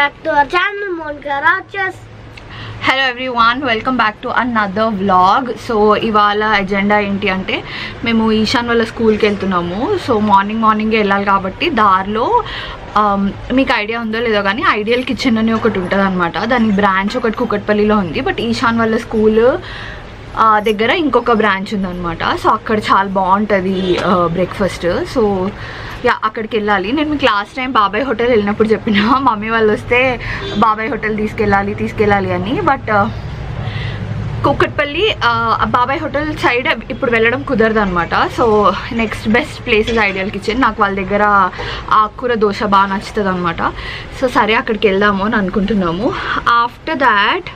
back to our channel Monica Rajas. Hello everyone, welcome back to another vlog. So ఇవాళ agenda ఏంటి అంటే మేము ఈశాన్ వాళ్ళ స్కూల్కి వెళ్తున్నాము. సో మార్నింగే వెళ్ళాలి కాబట్టి దారిలో మీకు ఐడియా ఉందో లేదో కానీ ఐడియల్ కిచెన్ అని ఒకటి ఉంటుంది అనమాట. దాని బ్రాంచ్ ఒకటి కుకట్పల్లిలో ఉంది. బట్ ఈశాన్ వాళ్ళ స్కూల్ దగ్గర ఇంకొక బ్రాంచ్ ఉందన్నమాట. సో అక్కడ చాలా బాగుంటుంది బ్రేక్ఫాస్ట్. సో యా అక్కడికి వెళ్ళాలి. నేను మీకు లాస్ట్ టైం బాబాయ్ హోటల్ వెళ్ళినప్పుడు చెప్పిన మమ్మీ వాళ్ళు వస్తే బాబాయ్ హోటల్ తీసుకెళ్ళాలి అని. బట్ కుక్కట్పల్లి బాబాయ్ హోటల్ సైడ్ ఇప్పుడు వెళ్ళడం కుదరదు అనమాట. So next best places ideal kitchen. నాకు వాళ్ళ దగ్గర ఆకుకూర దోశ బాగా నచ్చుతుంది అనమాట. సో సరే అక్కడికి వెళ్దాము అని అనుకుంటున్నాము. ఆఫ్టర్ దాట్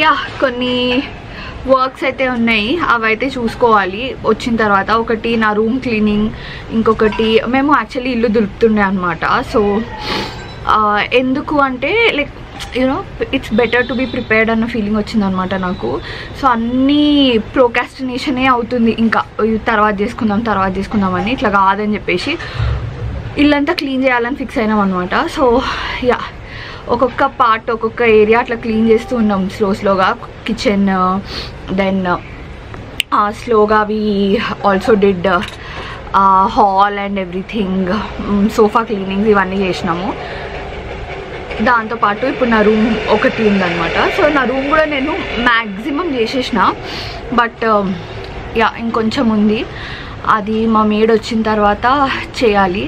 యా కొన్ని వర్క్స్ అయితే ఉన్నాయి, అవైతే చూసుకోవాలి వచ్చిన తర్వాత. ఒకటి నా రూమ్ క్లీనింగ్, ఇంకొకటి మేము యాక్చువల్లీ ఇల్లు దులుపుతుండే అనమాట. సో ఎందుకు అంటే like you know it's better to be prepared అన్న ఫీలింగ్ వచ్చిందనమాట నాకు. సో అన్నీ ప్రోకాస్టినేషనే అవుతుంది, ఇంకా తర్వాత చేసుకుందాం అని. ఇట్లా కాదని చెప్పేసి ఇల్లంతా క్లీన్ చేయాలని ఫిక్స్ అయినాం అనమాట. సో యా ఒక్కొక్క పార్ట్ ఒక్కొక్క ఏరియా అట్లా క్లీన్ చేస్తూ ఉన్నాం స్లోగా. కిచెన్ దెన్ స్లోగా we also did hall and everything, sofa cleanings ఇవన్నీ చేసినాము. దాంతోపాటు ఇప్పుడు నా రూమ్ ఒకటి ఉందన్నమాట. సో నా రూమ్ కూడా నేను మ్యాక్సిమం చేసేసిన. బట్ యా ఇంకొంచెం ఉంది, అది మా మేడ్ వచ్చిన తర్వాత చేయాలి.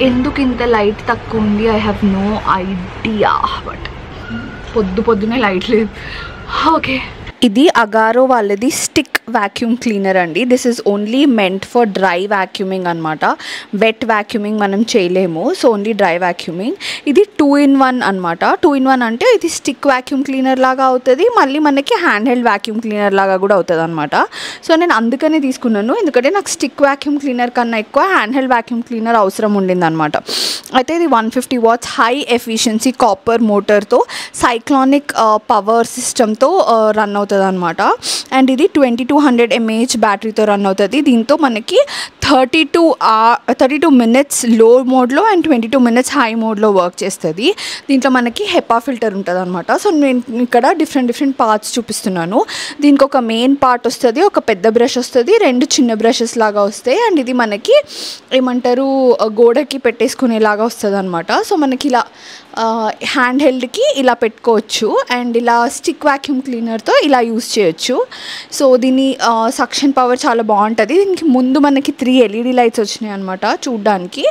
ఎందుకు ఇంత లైట్ తక్కువ ఉంది I have no idea. But పొద్దునే లైట్ లేదు. ఓకే, ఇది అగారో వాళ్ళది స్టిక్ వ్యాక్యూమ్ క్లీనర్ అండి. This is only meant for dry vacuuming అనమాట. వెట్ వ్యాక్యూమింగ్ మనం చేయలేము. So only dry vacuuming. ఇది 2-in-1 అనమాట. 2-in-1 అంటే ఇది స్టిక్ వ్యాక్యూమ్ క్లీనర్ లాగా అవుతుంది, మళ్ళీ మనకి హ్యాండ్ హెల్డ్ వ్యాక్యూమ్ క్లీనర్ లాగా కూడా అవుతుంది అనమాట. సో నేను అందుకనే తీసుకున్నాను, ఎందుకంటే నాకు స్టిక్ వ్యాక్యూమ్ క్లీనర్ కన్నా ఎక్కువ హ్యాండ్ హెల్డ్ వ్యాక్యూమ్ క్లీనర్ అవసరం ఉండింది అనమాట. అయితే ఇది 150 watts హై ఎఫిషియన్సీ కాపర్ మోటార్తో సైక్లానిక్ పవర్ సిస్టమ్తో రన్ అవుతుంది అనమాట. అండ్ ఇది 2200 mAh బ్యాటరీతో రన్ అవుతుంది. దీంతో మనకి 32 minutes లో మోడ్లో అండ్ 22 minutes హై మోడ్లో వర్క్ చేస్తుంది. దీంట్లో మనకి హెపా ఫిల్టర్ ఉంటుంది అనమాట. సో నేను ఇక్కడ డిఫరెంట్ పార్ట్స్ చూపిస్తున్నాను. దీనికి ఒక మెయిన్ పార్ట్ వస్తుంది, ఒక పెద్ద బ్రష్ వస్తుంది, 2 చిన్న బ్రషెస్ లాగా వస్తాయి. అండ్ ఇది మనకి ఏమంటారు గోడకి పెట్టేసుకునేలాగా వస్తుంది అనమాట. సో మనకి ఇలా హ్యాండ్ హెల్డ్కి ఇలా పెట్టుకోవచ్చు అండ్ ఇలా స్టిక్ వ్యాక్యూమ్ క్లీనర్తో ఇలా యూస్ చేయొచ్చు. సో దీని సక్షన్ పవర్ చాలా బాగుంటుంది. దీనికి ముందు మనకి 3 LED లైట్స్ వచ్చినాయి అనమాట చూడ్డానికి.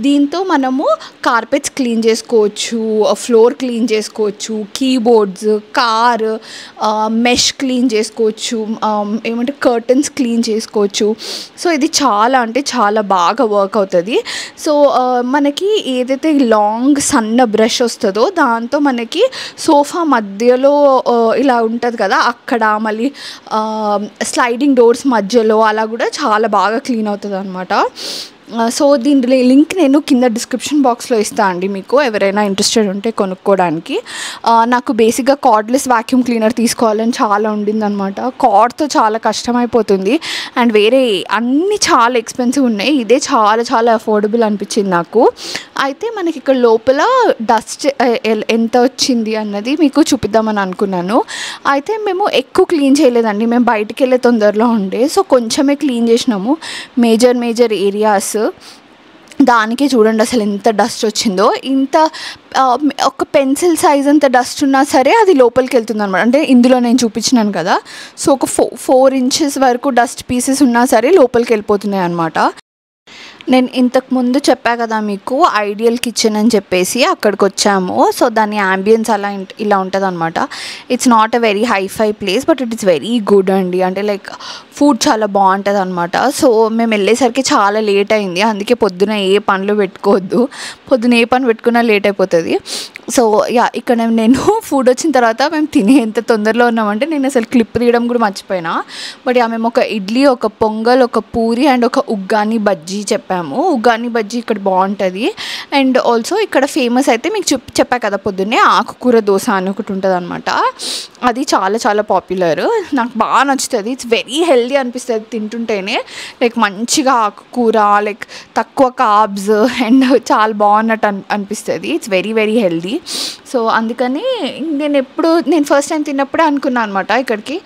దీంతో మనము కార్పెట్స్ క్లీన్ చేసుకోవచ్చు, ఫ్లోర్ క్లీన్ చేసుకోవచ్చు, కీబోర్డ్స్, కార్ మెష్ క్లీన్ చేసుకోవచ్చు, ఏమంటే కర్టన్స్ క్లీన్ చేసుకోవచ్చు. సో ఇది చాలా అంటే చాలా బాగా వర్క్ అవుతుంది. సో మనకి ఏదైతే లాంగ్ సన్న బ్రష్ వస్తుందో దాంతో మనకి సోఫా మధ్యలో ఇలా ఉంటుంది కదా, అక్కడ మళ్ళీ స్లైడింగ్ డోర్స్ మధ్యలో అలా కూడా చాలా బాగా క్లీన్ అవుతుంది అనమాట. సో దీని లింక్ నేను కింద డిస్క్రిప్షన్ బాక్స్లో ఇస్తాను అండి, మీకు ఎవరైనా ఇంట్రెస్టెడ్ ఉంటే కొనుక్కోవడానికి. నాకు బేసిక్గా కార్డ్లెస్ వ్యాక్యూమ్ క్లీనర్ తీసుకోవాలని చాలా ఉండిందనమాట. కార్డ్తో చాలా కష్టమైపోతుంది అండ్ వేరే అన్నీ చాలా ఎక్స్పెన్సివ్ ఉన్నాయి. ఇదే చాలా అఫోర్డబుల్ అనిపించింది నాకు. అయితే మనకి ఇక్కడ లోపల డస్ట్ ఎంత వచ్చింది అన్నది మీకు చూపిద్దామని అనుకున్నాను. అయితే మేము ఎక్కువ క్లీన్ చేయలేదండి, మేము బయటికి వెళ్ళే తొందరలో ఉండే. సో కొంచెమే క్లీన్ చేసినాము మేజర్ ఏరియాస్. దానికే చూడండి అసలు ఎంత డస్ట్ వచ్చిందో. ఇంత ఒక పెన్సిల్ సైజ్ అంత డస్ట్ ఉన్నా సరే అది లోపలికి వెళ్తుంది అనమాట. అంటే ఇందులో నేను చూపించినాను కదా, సో ఒక 4 inches వరకు డస్ట్ పీసెస్ ఉన్నా సరే లోపలికి వెళ్ళిపోతున్నాయి అనమాట. నేను ఇంతకుముందు చెప్పా కదా మీకు ఐడియల్ కిచెన్ అని చెప్పేసి, అక్కడికి వచ్చాము. సో దాని యాంబియన్స్ ఇలా ఉంటుంది అనమాట. It's not a very hi-fi place but it is very good అండి. అంటే లైక్ ఫుడ్ చాలా బాగుంటుంది అనమాట. సో మేము వెళ్ళేసరికి చాలా లేట్ అయింది, అందుకే పొద్దున ఏ పనులు పెట్టుకోవద్దు. పొద్దున ఏ పని పెట్టుకున్నా లేట్ అయిపోతుంది. సో యా ఇక్కడ నేను ఫుడ్ వచ్చిన తర్వాత మేము తినే ఎంత తొందరలో ఉన్నామంటే నేను అసలు క్లిప్ తీయడం కూడా మర్చిపోయినా. బట్ మేము ఒక ఇడ్లీ, ఒక పొంగల్, ఒక పూరి అండ్ ఒక ఉగ్గాని బజ్జీ చెప్పాము. వెళ్ళాము. ఉగ్గాని బజ్జీ ఇక్కడ బాగుంటుంది. అండ్ ఆల్సో ఇక్కడ ఫేమస్ అయితే మీకు చెప్పా కదా పొద్దున్నే ఆకుకూర దోశ అని ఒకటి ఉంటుంది అనమాట. అది చాలా చాలా పాపులర్, నాకు బాగా నచ్చుతుంది. ఇట్స్ వెరీ హెల్దీ అనిపిస్తుంది తింటుంటేనే. లైక్ మంచిగా ఆకుకూర, లైక్ తక్కువ కార్బ్స్ అండ్ చాలా బాగున్నట్టు అనిపిస్తుంది. It's very very healthy. So అందుకని నేను ఫస్ట్ టైం తిన్నప్పుడే అనుకున్నాను అనమాట ఇక్కడికి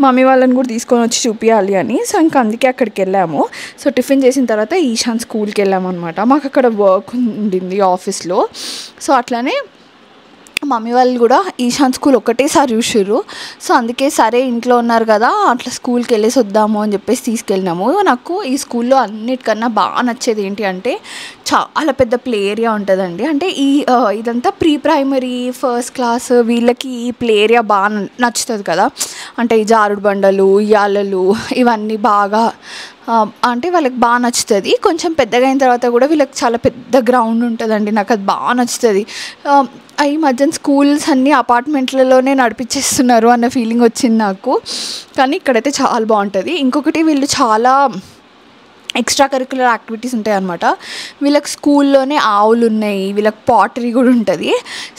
మమ్మీ వాళ్ళని కూడా తీసుకొని వచ్చి చూపించాలి అని. సో ఇంకా అందుకే అక్కడికి వెళ్ళాము. సో టిఫిన్ చేసిన తర్వాత ఈశాన్ స్కూల్కి వెళ్ళాము అనమాట. మాకు అక్కడ వర్క్ ఉండింది ఆఫీస్లో. సో అట్లానే మమ్మీ వాళ్ళు కూడా ఈశాన్ స్కూల్ ఒకటేసారి చూసిర్రు. సో అందుకే సరే ఇంట్లో ఉన్నారు కదా అట్లా స్కూల్కి వెళ్ళేసి వద్దాము అని చెప్పేసి తీసుకెళ్ళినాము. నాకు ఈ స్కూల్లో అన్నిటికన్నా బాగా నచ్చేది ఏంటి అంటే చాలా పెద్ద ప్లే ఏరియా ఉంటుందండి. అంటే ఇదంతా ప్రీ ప్రైమరీ ఫస్ట్ క్లాస్ వీళ్ళకి ఈ ప్లే ఏరియా బాగా నచ్చుతుంది కదా. అంటే ఈ జారుడు బండలు, ఉయ్యాలలు ఇవన్నీ బాగా అంటే వాళ్ళకి బాగా నచ్చుతుంది. కొంచెం పెద్దగా అయిన తర్వాత కూడా వీళ్ళకి చాలా పెద్ద గ్రౌండ్ ఉంటుందండి. నాకు అది బాగా నచ్చుతుంది. ఈ మధ్యన స్కూల్స్ అన్నీ అపార్ట్మెంట్లలోనే నడిపించేస్తున్నారు అన్న ఫీలింగ్ వచ్చింది నాకు. కానీ ఇక్కడైతే చాలా బాగుంటుంది. ఇంకొకటి వీళ్ళు చాలా ఎక్స్ట్రా కరిక్యులర్ యాక్టివిటీస్ ఉంటాయి అన్నమాట. వీళ్ళకి స్కూల్లోనే ఆవులు ఉన్నాయి, వీళ్ళకి పాటరీ కూడా ఉంటుంది.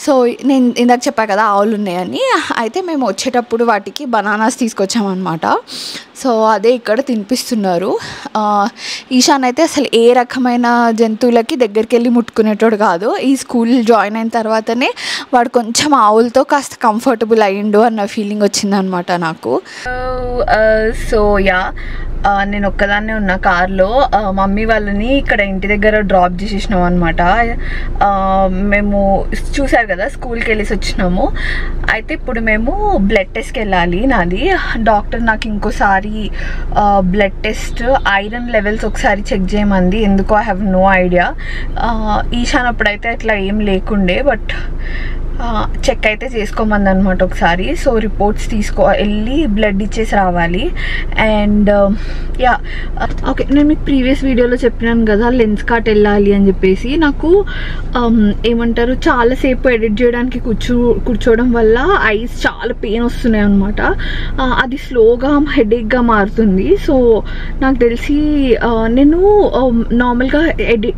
సో నేను ఇందాక చెప్పా కదా ఆవులు ఉన్నాయని. అయితే మేము వచ్చేటప్పుడు వాటికి బనానాస్ తీసుకొచ్చామన్నమాట. సో అదే ఇక్కడ తినిపిస్తున్నారు. ఈశాన్ అయితే అసలు ఏ రకమైన జంతువులకి దగ్గరికి వెళ్ళి ముట్టుకునేటోడు కాదు. ఈ స్కూల్ జాయిన్ అయిన తర్వాతనే వాడు కొంచెం ఆవులతో కాస్త కంఫర్టబుల్ అయ్యిండు అన్న ఫీలింగ్ వచ్చిందనమాట నాకు. సో యా నేను ఒక్కదాన్నే ఉన్న కార్లో. మమ్మీ వాళ్ళని ఇక్కడ ఇంటి దగ్గర డ్రాప్ చేసేసినాం అనమాట. మేము చూసారు కదా స్కూల్కి వెళ్ళేసి వచ్చినాము. అయితే ఇప్పుడు మేము బ్లడ్ టెస్ట్కి వెళ్ళాలి. నాది డాక్టర్ నాకు ఇంకోసారి బ్లడ్ టెస్ట్ ఐరన్ లెవెల్స్ ఒకసారి చెక్ చేయమంది. ఎందుకో I have no idea. Ishan అప్పుడైతే అట్లా ఏం లేకుండే, బట్ చెక్ అయితే చేసుకోమంది అనమాట ఒకసారి. సో రిపోర్ట్స్ వెళ్ళి బ్లడ్ ఇచ్చేసి రావాలి. అండ్ యా ఓకే, నేను మీకు ప్రీవియస్ వీడియోలో చెప్పినాను కదా లెన్స్ కార్ట్ వెళ్ళాలి అని చెప్పేసి. నాకు ఏమంటారు చాలాసేపు ఎడిట్ చేయడానికి కూర్చోవడం వల్ల ఐస్ చాలా పెయిన్ వస్తున్నాయి అనమాట. అది స్లోగా హెడేక్గా మారుతుంది. సో నాకు తెలిసి నేను నార్మల్గా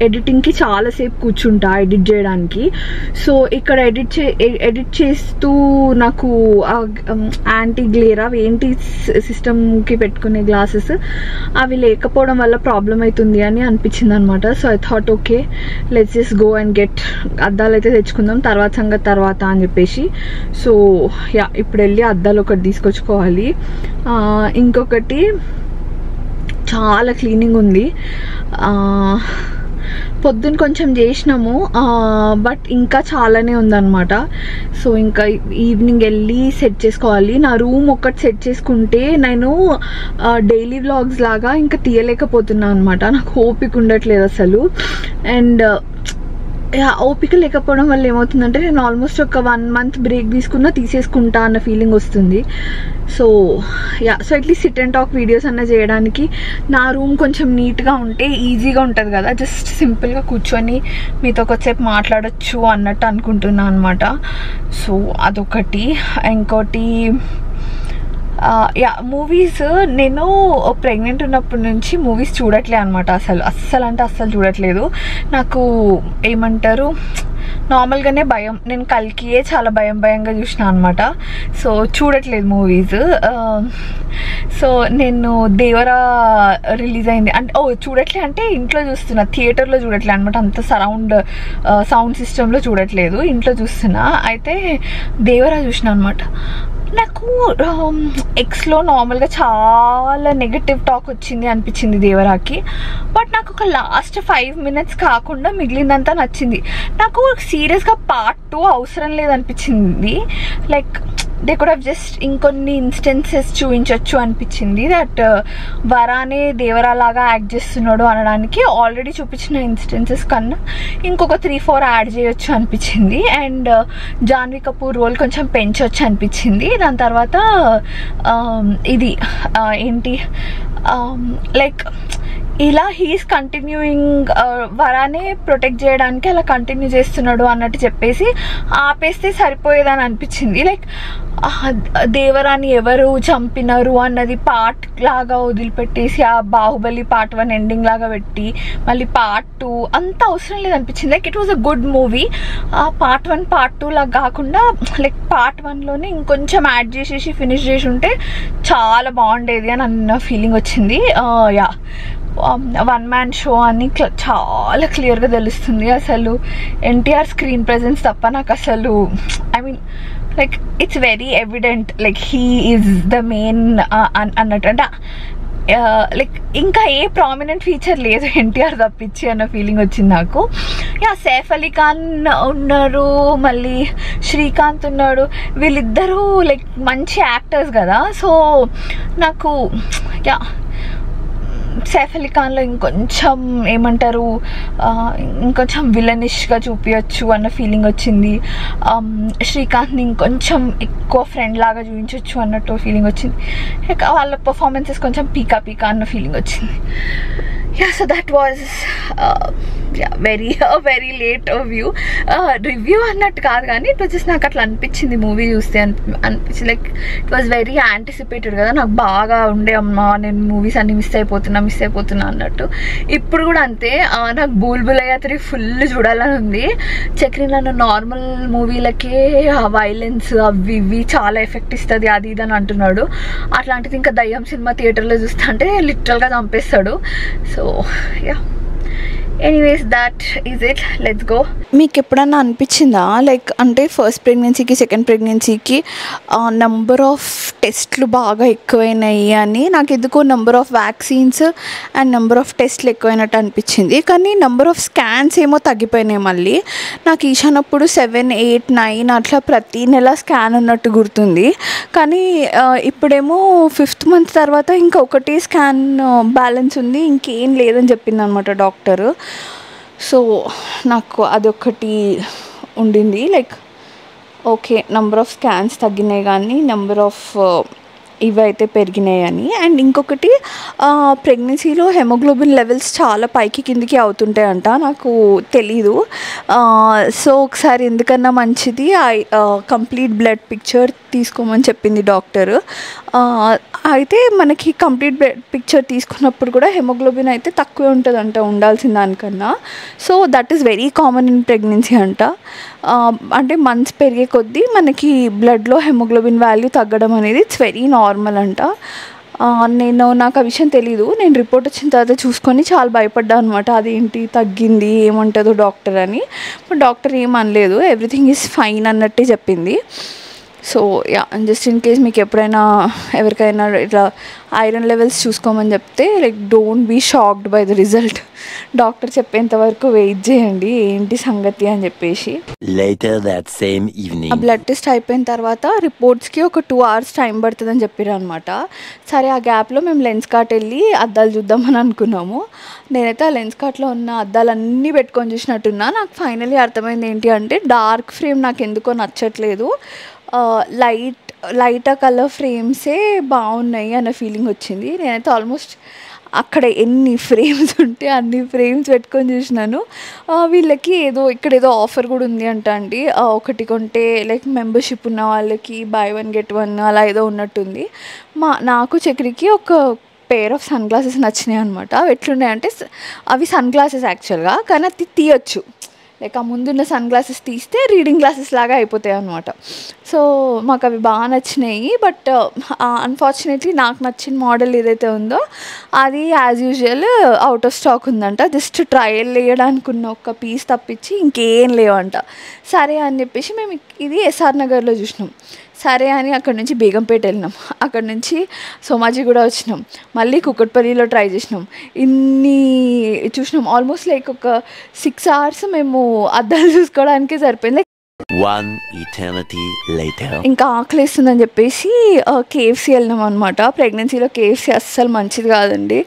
ఎడిటింగ్కి చాలాసేపు కూర్చుంటా ఎడిట్ చేయడానికి. సో ఇక్కడ ఎడిట్ చేస్తూ నాకు యాంటీ గ్లేర్ అవి ఏంటి సిస్టమ్కి పెట్టుకునే గ్లాసెస్ అవి లేకపోవడం వల్ల ప్రాబ్లం అవుతుంది అని అనిపించింది అనమాట. So I thought okay let's just go and get అద్దాలు అయితే తెచ్చుకుందాం తర్వాత సంగతి తర్వాత అని చెప్పేసి. సో యా ఇప్పుడు వెళ్ళి అద్దాలు ఒకటి తీసుకొచ్చుకోవాలి. ఇంకొకటి చాలా క్లీనింగ్ ఉంది. పొద్దున్న కొంచెం చేసినాము, బట్ ఇంకా చాలానే ఉందన్నమాట. సో ఇంకా ఈవినింగ్ వెళ్ళి సెట్ చేసుకోవాలి. నా రూమ్ ఒక్కటి సెట్ చేసుకుంటే నేను డైలీ వ్లాగ్స్ లాగా ఇంకా తీయలేకపోతున్నాను అనమాట. నాకు ఓపిక ఉండట్లేదు అసలు. అండ్ ఓపిక లేకపోవడం వల్ల ఏమవుతుందంటే నేను ఆల్మోస్ట్ ఒక 1 month బ్రేక్ తీసేసుకుంటా అన్న ఫీలింగ్ వస్తుంది. So yeah so at least SIT and talk videos అన్న చేయడానికి నా రూమ్ కొంచెం నీట్గా ఉంటే ఈజీగా ఉంటుంది కదా. జస్ట్ సింపుల్గా కూర్చొని మీతో కొద్దిసేపు మాట్లాడచ్చు అన్నట్టు అనుకుంటున్నాను అనమాట. సో అదొకటి. ఇంకోటి యా మూవీస్ నేను ప్రెగ్నెంట్ ఉన్నప్పటి నుంచి మూవీస్ చూడట్లే అనమాట. అస్సలు చూడట్లేదు. నాకు ఏమంటారు నార్మల్గానే భయం. నేను కల్కియే చాలా భయంగా చూసిన అనమాట. సో చూడట్లేదు మూవీస్. సో నేను దేవరా రిలీజ్ అయింది అంటే చూడట్లే అంటే ఇంట్లో చూస్తున్నా, థియేటర్లో చూడట్లే అనమాట. అంత సౌండ్ సిస్టంలో చూడట్లేదు, ఇంట్లో చూస్తున్నా. అయితే దేవరా చూసిన అనమాట. నాకు ఎక్స్లో నార్మల్గా చాలా నెగటివ్ టాక్ అనిపించింది దేవరాకి. బట్ నాకు ఒక లాస్ట్ 5 minutes కాకుండా మిగిలిందంతా నచ్చింది. నాకు సీరియస్గా part 2 అవసరం లేదనిపించింది. Like they could have just ఇంకొన్ని ఇన్స్టెన్సెస్ చూపించవచ్చు అనిపించింది. దట్ వరానే దేవరా లాగా యాక్ట్ చేస్తున్నాడు అనడానికి ఆల్రెడీ చూపించిన ఇన్స్టెన్సెస్ కన్నా ఇంకొక 3-4 యాడ్ చేయొచ్చు అనిపించింది. అండ్ జాన్వీ కపూర్ రోల్ కొంచెం పెంచవచ్చు అనిపించింది. దాని తర్వాత ఇది ఏంటి లైక్ ఇలా హీస్ కంటిన్యూయింగ్ వరానే ప్రొటెక్ట్ చేయడానికి అలా కంటిన్యూ చేస్తున్నాడు అన్నట్టు చెప్పేసి ఆపేస్తే సరిపోయేదని అనిపించింది. లైక్ దేవరాని ఎవరు చంపినారు అన్నది పార్ట్ లాగా వదిలిపెట్టేసి ఆ బాహుబలి పార్ట్ 1 ఎండింగ్ లాగా పెట్టి మళ్ళీ పార్ట్ 2 అంత అవసరం లేదనిపించింది. Like it was a good movie. Part 1 part 2 లాగా కాకుండా లైక్ పార్ట్ 1లోనే ఇంకొంచెం యాడ్ చేసేసి ఫినిష్ చేసి ఉంటే చాలా బాగుండేది అని అన్న ఫీలింగ్ వచ్చింది. యా, వన్ మ్యాన్ షో అని చాలా క్లియర్గా తెలుస్తుంది. అసలు ఎన్టీఆర్ స్క్రీన్ ప్రెజెన్స్ తప్ప నాకు అసలు I mean like it's very evident like he is the main అన్నట్టు. అంటే లైక్ ఇంకా ఏ ప్రామినెంట్ ఫీచర్ లేదు ఎన్టీఆర్ తప్పించి అన్న ఫీలింగ్ వచ్చింది నాకు. యా, సైఫ్ అలీ ఖాన్ ఉన్నారు, మళ్ళీ శ్రీకాంత్ ఉన్నాడు. వీళ్ళిద్దరూ లైక్ మంచి యాక్టర్స్ కదా. సో నాకు యా సైఫ్ అలీ ఖాన్లో ఇంకొంచెం ఏమంటారు ఇంకొంచెం విలనిష్గా చూపించచ్చు అన్న ఫీలింగ్ వచ్చింది. శ్రీకాంత్ని ఇంకొంచెం ఎక్కువ ఫ్రెండ్ లాగా చూపించవచ్చు అన్నట్టు ఫీలింగ్ వచ్చింది. వాళ్ళ పర్ఫార్మెన్సెస్ కొంచెం పీకా అన్న ఫీలింగ్ వచ్చింది. Yeah, so that was very late review అన్నట్టు కాదు కానీ ఇట్ వాజ్ జస్ట్ నాకు అట్లా అనిపించింది మూవీ చూస్తే అనిపించింది. Like it was very anticipated కదా. నాకు బాగా ఉండే అమ్మా నేను మూవీస్ అన్ని మిస్ అయిపోతున్నా అన్నట్టు. ఇప్పుడు కూడా అంతే. నాకు బుల్బులయ్య 3 ఫుల్ చూడాలని ఉంది. చక్రి నన్ను నార్మల్ మూవీలకే వైలెన్స్ అవి ఇవి చాలా ఎఫెక్ట్ ఇస్తుంది అది ఇది అని అంటున్నాడు. అట్లాంటిది ఇంకా దయ్యం సినిమా థియేటర్లో చూస్తా అంటే లిటరల్గా చంపేస్తాడు. So yeah, anyways that is it, let's go. మీకు ఎప్పుడన్నా అనిపించిందా లైక్ అంటే ఫస్ట్ ప్రెగ్నెన్సీకి సెకండ్ ప్రెగ్నెన్సీకి నెంబర్ ఆఫ్ టెస్ట్లు బాగా ఎక్కువైనాయి అని? నాకు ఎందుకో number of vaccines and number of టెస్ట్లు ఎక్కువైనట్టు అనిపించింది. కానీ నెంబర్ ఆఫ్ స్కాన్స్ ఏమో తగ్గిపోయినాయి. మళ్ళీ నాకు ఈశానప్పుడు 7, 8, 9 అట్లా ప్రతి నెల స్కాన్ ఉన్నట్టు గుర్తుంది. కానీ ఇప్పుడేమో 5th మంత్ తర్వాత ఇంకా ఒకటి స్కాన్ బ్యాలెన్స్ ఉంది, ఇంకేం లేదని చెప్పింది అనమాట డాక్టరు. సో నాకు అదొకటి ఉండింది. Like okay, number of scans తగ్గినాయి కానీ నెంబర్ ఆఫ్ ఇవైతే పెరిగినాయి అని. అండ్ ఇంకొకటి ప్రెగ్నెన్సీలో హెమోగ్లోబిన్ లెవెల్స్ చాలా పైకి కిందికి అవుతుంటాయంట. నాకు తెలీదు. సో ఒకసారి ఎందుకన్నా మంచిది కంప్లీట్ బ్లడ్ పిక్చర్ తీసుకోమని చెప్పింది డాక్టర్. అయితే మనకి కంప్లీట్ బ్లడ్ పిక్చర్ తీసుకున్నప్పుడు కూడా హెమోగ్లోబిన్ అయితే తక్కువే ఉంటుందంట ఉండాల్సిన దానికన్నా. So that is very common in pregnancy అంట. అంటే మంత్స్ పెరిగే కొద్దీ మనకి బ్లడ్లో హెమోగ్లోబిన్ వాల్యూ తగ్గడం అనేది ఇట్స్ వెరీ నార్మల్ అంట. నాకు ఆ విషయం తెలీదు. నేను రిపోర్ట్ వచ్చిన తర్వాత చూసుకొని చాలా భయపడ్డా అనమాట. అదేంటి తగ్గింది ఏమంటుందో డాక్టర్ అని. బట్ డాక్టర్ ఏమనలేదు, ఎవ్రీథింగ్ ఈజ్ ఫైన్ అన్నట్టే చెప్పింది. So yeah, just in case మీకు ఎప్పుడైనా ఎవరికైనా ఇట్లా ఐరన్ లెవెల్స్ చూసుకోమని చెప్తే like don't be shocked by the result. Doctor చెప్పేంత వరకు వెయిట్ చేయండి ఏంటి సంగతి అని చెప్పేసి. ఆ బ్లడ్ టెస్ట్ అయిపోయిన తర్వాత రిపోర్ట్స్కి ఒక 2 hours టైం పడుతుందని చెప్పారు అనమాట. సరే, ఆ గ్యాప్లో మేము లెన్స్ కార్ట్ వెళ్ళి అద్దాలు చూద్దామని అనుకున్నాము. నేనైతే ఆ లెన్స్ కార్ట్లో ఉన్న అద్దాలన్నీ పెట్టుకొని చూసినట్టున్నా. నాకు ఫైనలీ అర్థమైంది ఏంటి అంటే డార్క్ ఫ్రేమ్ నాకు ఎందుకో నచ్చట్లేదు, లైటర్ కలర్ ఫ్రేమ్సే బాగున్నాయి అన్న ఫీలింగ్ వచ్చింది. నేనైతే ఆల్మోస్ట్ అక్కడ ఎన్ని ఫ్రేమ్స్ ఉంటే అన్ని ఫ్రేమ్స్ పెట్టుకొని చూసినాను. వీళ్ళకి ఇక్కడ ఏదో ఆఫర్ కూడా ఉంది అంట అండి. ఒకటి కొంటే లైక్ మెంబర్షిప్ ఉన్న వాళ్ళకి buy 1 get 1 అలా ఏదో ఉన్నట్టుంది. నాకు చక్రికి ఒక పేర్ ఆఫ్ సన్ గ్లాసెస్ నచ్చినాయి అనమాట. అవి ఎట్లున్నాయంటే అవి సన్ గ్లాసెస్ యాక్చువల్గా, కానీ అది తీయచ్చు. లైక్ ఆ ముందున్న సన్ గ్లాసెస్ తీస్తే రీడింగ్ గ్లాసెస్ లాగా అయిపోతాయి అనమాట. సో మాకు అవి బాగా నచ్చినాయి. బట్ అన్ఫార్చునేట్లీ నాకు నచ్చిన మోడల్ ఏదైతే ఉందో అది as usual out of stock ఉందంట. జస్ట్ ట్రయల్ వేయడానికి ఉన్న ఒక పీస్ తప్పించి ఇంకేం లేవంట. సరే అని చెప్పేసి మేము ఇది ఎస్ఆర్ నగర్లో చూసినాం. సరే అని అక్కడ నుంచి బేగంపేట వెళ్ళినాం, అక్కడ నుంచి సోమాజిగూడ వచ్చినాం, మళ్ళీ కుక్కట్పల్లిలో ట్రై చేసినాం. ఇన్ని చూసినాం. ఆల్మోస్ట్ లైక్ ఒక 6 hours మేము అద్దాలు చూసుకోవడానికే సరిపోయింది. One eternity later. ఇంకా ఆకలిస్తుందని చెప్పేసి KFC వెళ్ళినాం అనమాట. ప్రెగ్నెన్సీలో KFC అస్సలు మంచిది కాదండి.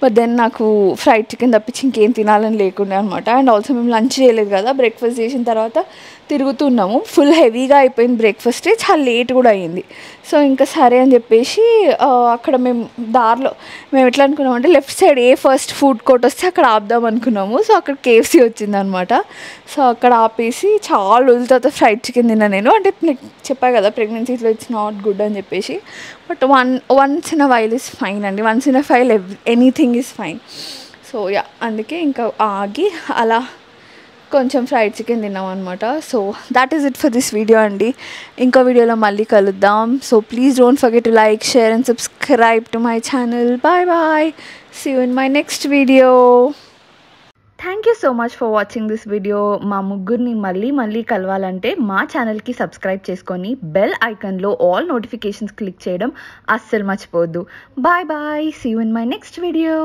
బట్ దెన్ నాకు ఫ్రైడ్ చికెన్ తప్పించి ఇంకేం తినాలని లేకుండా అనమాట. అండ్ ఆల్సో మేము లంచ్ చేయలేదు కదా, బ్రేక్ఫాస్ట్ చేసిన తర్వాత తిరుగుతున్నాము. ఫుల్ హెవీగా అయిపోయింది బ్రేక్ఫాస్ట్, చాలా లేట్ కూడా అయ్యింది. సో ఇంకా సరే అని చెప్పేసి అక్కడ మేము దారిలో మేము ఎట్లా అనుకున్నామంటే లెఫ్ట్ సైడ్ ఏ ఫస్ట్ ఫుడ్ కోర్ట్ వస్తే అక్కడ ఆపుదాం అనుకున్నాము. సో అక్కడ KFC వచ్చింది అనమాట. సో అక్కడ ఆపేసి చాలా రోజుల తర్వాత ఫ్రైడ్ చికెన్ తిన్నా నేను. అంటే చెప్పా కదా ప్రెగ్నెన్సీలో ఇట్స్ నాట్ గుడ్ అని చెప్పేసి. But once in a while is fine అండి. Once in a while anything is fine. So ya, అందుకే ఇంకా ఆగి అలా కొంచెం ఫ్రైడ్ చికెన్ తిన్నాం అనమాట. So that is it for this video అండి. ఇంకో వీడియోలో మళ్ళీ కలుద్దాం. So please don't forget to like, share and subscribe to my channel. Bye bye, see you in my next video. Thank you so much for watching this video. మా ముగ్గురిని మళ్ళీ కలవాలంటే మా ఛానల్కి సబ్స్క్రైబ్ చేసుకొని బెల్ ఐకన్లో ఆల్ నోటిఫికేషన్స్ క్లిక్ చేయడం అస్సలు మర్చిపోవద్దు. Bye bye, see you in my next video.